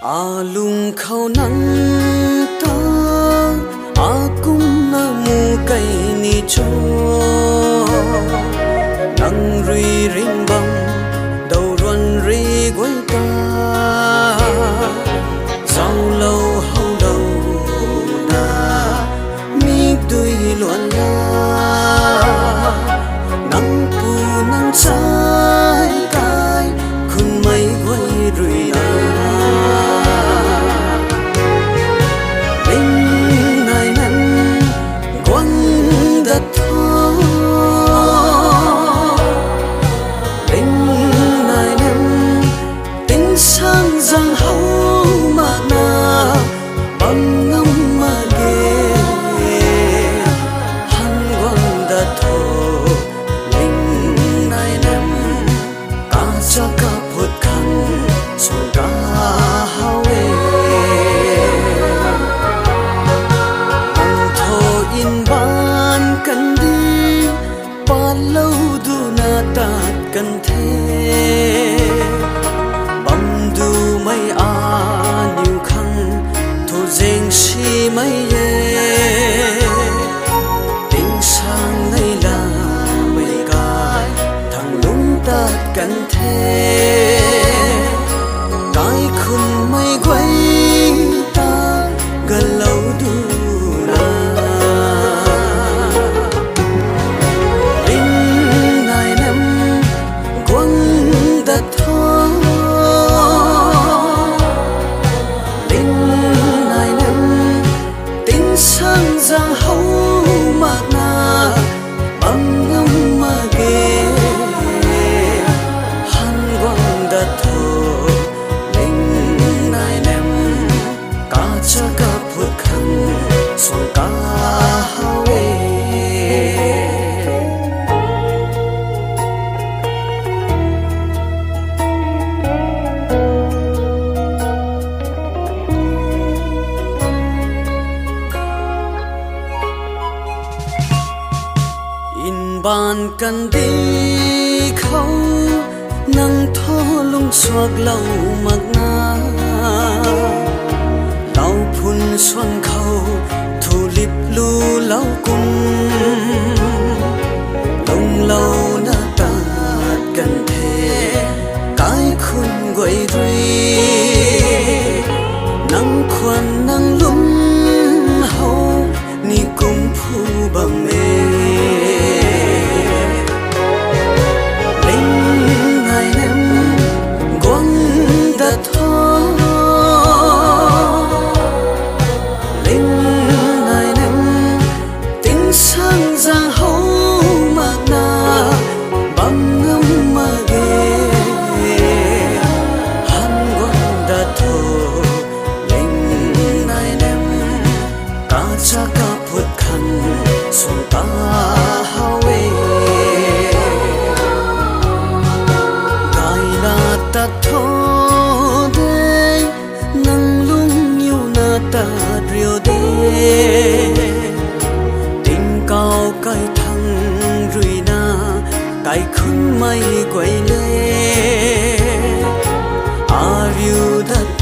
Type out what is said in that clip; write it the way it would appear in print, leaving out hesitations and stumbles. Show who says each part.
Speaker 1: Alung khâu nắng ta cũng na mu cây ni cho nắng rì rinh băng đầu ruân rì quay ta sau lâu hậu đầu na mi đuôi luận la nắng pu nắng trái cay khun mây quay rì na sang giang hậu mà na bằng ngâm mà ghê hắn quăng đã thô linh này nem cả cha cả phật khăn xong cả hao bằng thô in ban cần đi bao lâu du na tạt cần thế du mai a nhiều khăn thu deng si mai ye tình sang này là mây cài thằng lúng ta cần thế cái khung mây quay ta gần lâu du sang giang hậu mà na bằng ngâm mà ghê hắn quăng đã thô linh này nem cả cha cả phật khăn xong cả hao ban cần đi khâu nắng thô lung xoạc lâu mặc na lau phun xuân khâu thu lip lu lau cung lông lâu na tạt cần thế cái khôn quay rui nắng khoan nắng lung hậu ni cung phu bằng mê sang giang hậu mà na bằng ngâm mà ghê hắn quăng đã thô linh này nem cả cha cả phật khăn xong ta hao gai na ta thô đê nắng lung nhiều na ta rio đê cao cái thằng rùi na cái khung mây quay lê a riu đất